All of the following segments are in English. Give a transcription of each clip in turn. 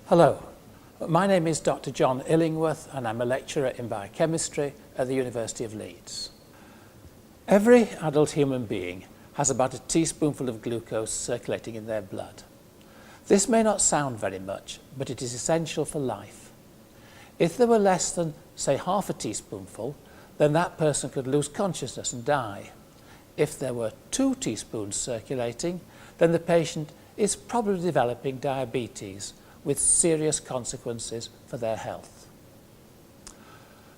Hello, my name is Dr. John Illingworth and I'm a lecturer in biochemistry at the University of Leeds. Every adult human being has about a teaspoonful of glucose circulating in their blood. This may not sound very much, but it is essential for life. If there were less than, say, half a teaspoonful, then that person could lose consciousness and die. If there were 2 teaspoons circulating, then the patient is probably developing diabetes, with serious consequences for their health.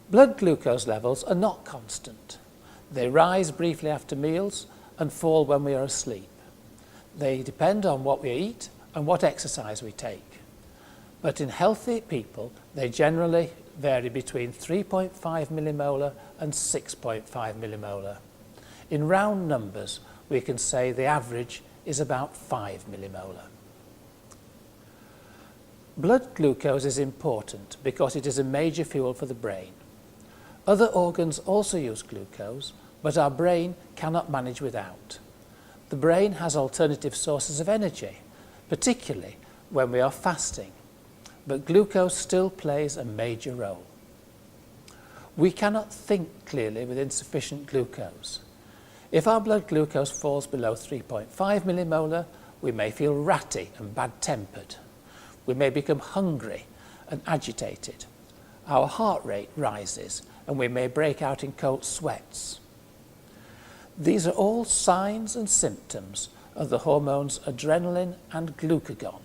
Blood glucose levels are not constant. They rise briefly after meals and fall when we are asleep. They depend on what we eat and what exercise we take. But in healthy people, they generally vary between 3.5 millimolar and 6.5 millimolar. In round numbers, we can say the average is about 5 millimolar. Blood glucose is important because it is a major fuel for the brain. Other organs also use glucose, but our brain cannot manage without. The brain has alternative sources of energy, particularly when we are fasting, but glucose still plays a major role. We cannot think clearly with insufficient glucose. If our blood glucose falls below 3.5 millimolar, we may feel ratty and bad-tempered. We may become hungry and agitated. Our heart rate rises and we may break out in cold sweats. These are all signs and symptoms of the hormones adrenaline and glucagon,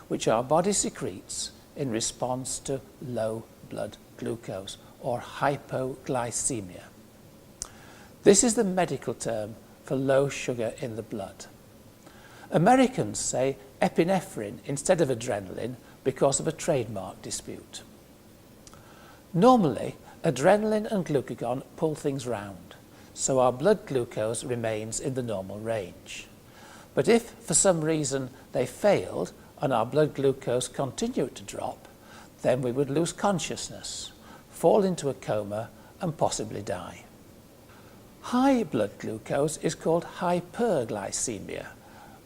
which our body secretes in response to low blood glucose or hypoglycemia. This is the medical term for low sugar in the blood. Americans say epinephrine instead of adrenaline because of a trademark dispute. Normally, adrenaline and glucagon pull things round, so our blood glucose remains in the normal range. But if, for some reason, they failed and our blood glucose continued to drop, then we would lose consciousness, fall into a coma, and possibly die. High blood glucose is called hyperglycemia,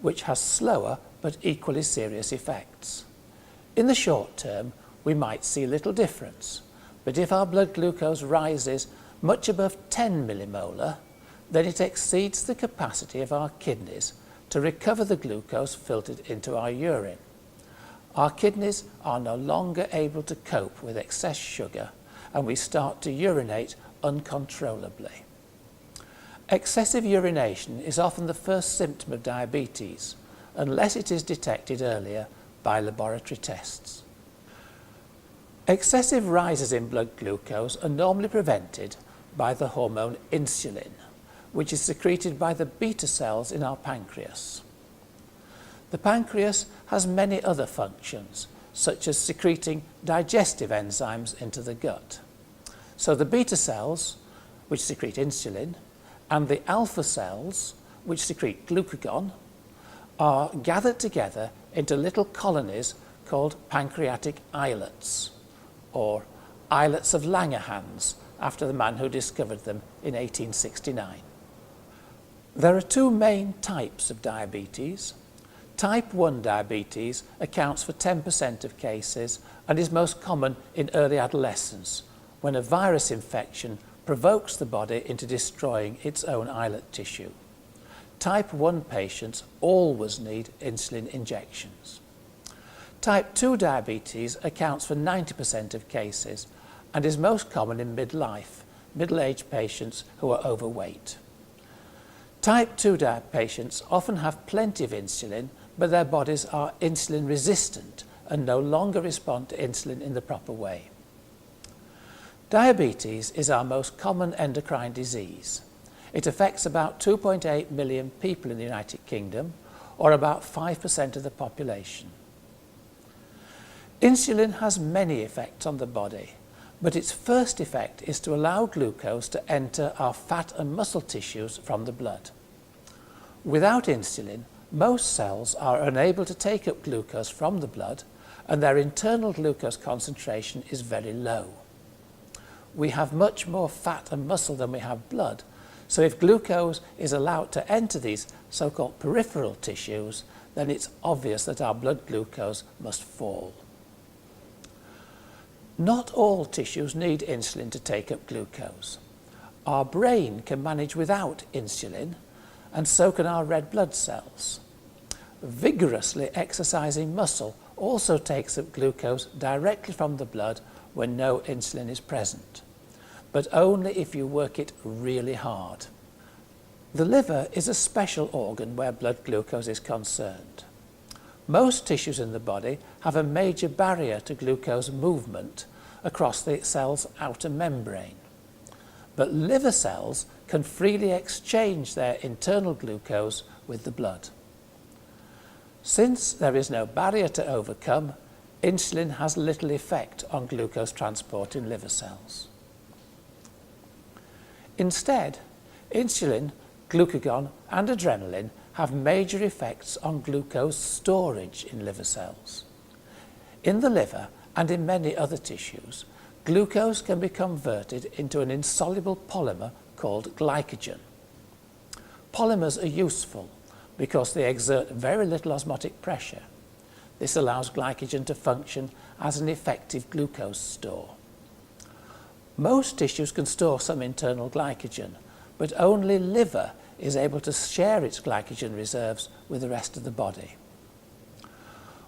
which has slower but equally serious effects. In the short term, we might see little difference, but if our blood glucose rises much above 10 millimolar, then it exceeds the capacity of our kidneys to recover the glucose filtered into our urine. Our kidneys are no longer able to cope with excess sugar, and we start to urinate uncontrollably. Excessive urination is often the first symptom of diabetes, unless it is detected earlier by laboratory tests. Excessive rises in blood glucose are normally prevented by the hormone insulin, which is secreted by the beta cells in our pancreas. The pancreas has many other functions, such as secreting digestive enzymes into the gut. So the beta cells, which secrete insulin, and the alpha cells, which secrete glucagon, are gathered together into little colonies called pancreatic islets, or islets of Langerhans, after the man who discovered them in 1869. There are 2 main types of diabetes. Type 1 diabetes accounts for 10% of cases and is most common in early adolescence, when a virus infection provokes the body into destroying its own islet tissue. Type 1 patients always need insulin injections. Type 2 diabetes accounts for 90% of cases and is most common in midlife, middle-aged patients who are overweight. Type 2 patients often have plenty of insulin, but their bodies are insulin resistant and no longer respond to insulin in the proper way. Diabetes is our most common endocrine disease. It affects about 2.8 million people in the United Kingdom, or about 5% of the population. Insulin has many effects on the body, but its first effect is to allow glucose to enter our fat and muscle tissues from the blood. Without insulin, most cells are unable to take up glucose from the blood, and their internal glucose concentration is very low. We have much more fat and muscle than we have blood, so if glucose is allowed to enter these so-called peripheral tissues, then it's obvious that our blood glucose must fall. Not all tissues need insulin to take up glucose. Our brain can manage without insulin, and so can our red blood cells. Vigorously exercising muscle also takes up glucose directly from the blood when no insulin is present, but only if you work it really hard. The liver is a special organ where blood glucose is concerned. Most tissues in the body have a major barrier to glucose movement across the cell's outer membrane, but liver cells can freely exchange their internal glucose with the blood. Since there is no barrier to overcome, insulin has little effect on glucose transport in liver cells. Instead, insulin, glucagon and adrenaline have major effects on glucose storage in liver cells. In the liver and in many other tissues, glucose can be converted into an insoluble polymer called glycogen. Polymers are useful because they exert very little osmotic pressure. This allows glycogen to function as an effective glucose store. Most tissues can store some internal glycogen, but only liver is able to share its glycogen reserves with the rest of the body.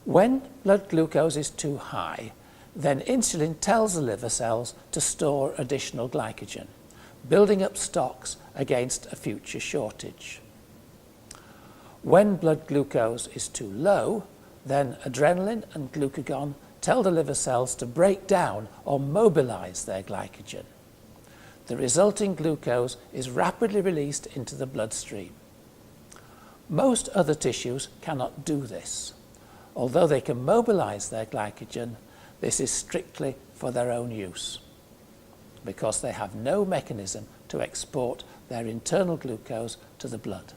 When blood glucose is too high, then insulin tells the liver cells to store additional glycogen, building up stocks against a future shortage. When blood glucose is too low, then adrenaline and glucagon tell the liver cells to break down or mobilize their glycogen. The resulting glucose is rapidly released into the bloodstream. Most other tissues cannot do this. Although they can mobilize their glycogen, this is strictly for their own use, because they have no mechanism to export their internal glucose to the blood.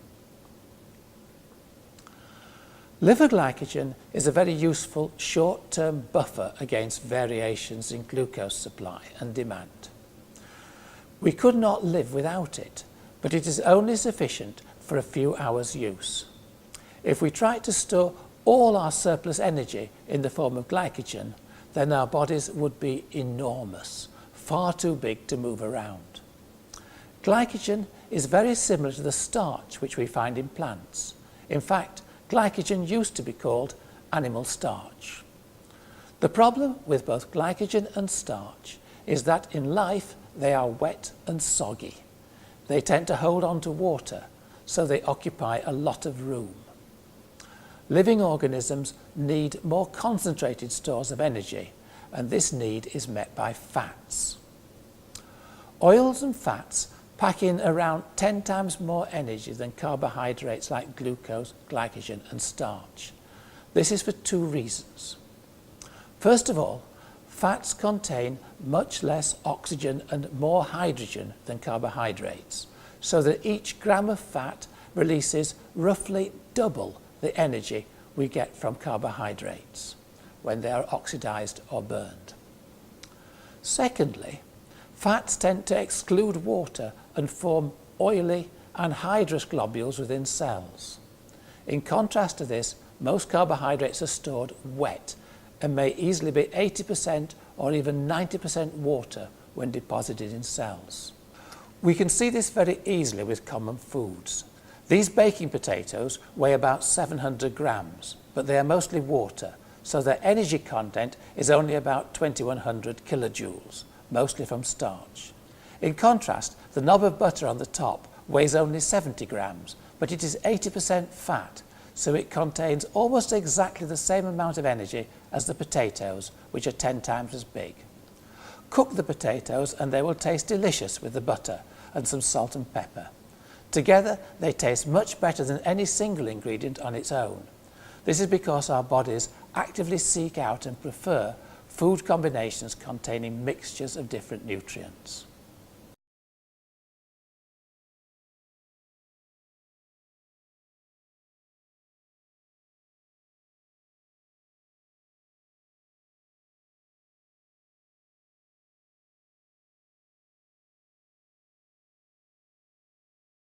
Liver glycogen is a very useful short-term buffer against variations in glucose supply and demand. We could not live without it, but it is only sufficient for a few hours' use. If we tried to store all our surplus energy in the form of glycogen, then our bodies would be enormous, far too big to move around. Glycogen is very similar to the starch which we find in plants. In fact, glycogen used to be called animal starch. The problem with both glycogen and starch is that in life they are wet and soggy. They tend to hold on to water, so they occupy a lot of room. Living organisms need more concentrated stores of energy, and this need is met by fats. Oils and fats pack in around 10 times more energy than carbohydrates like glucose, glycogen and starch. This is for two reasons. First of all, fats contain much less oxygen and more hydrogen than carbohydrates, so that each gram of fat releases roughly double the energy we get from carbohydrates when they are oxidized or burned. Secondly, fats tend to exclude water and form oily anhydrous globules within cells. In contrast to this, most carbohydrates are stored wet and may easily be 80% or even 90% water when deposited in cells. We can see this very easily with common foods. These baking potatoes weigh about 700 grams, but they are mostly water, so their energy content is only about 2100 kilojoules, mostly from starch. In contrast, the knob of butter on the top weighs only 70 grams, but it is 80% fat, so it contains almost exactly the same amount of energy as the potatoes, which are 10 times as big. Cook the potatoes and they will taste delicious with the butter and some salt and pepper. Together, they taste much better than any single ingredient on its own. This is because our bodies actively seek out and prefer food combinations containing mixtures of different nutrients.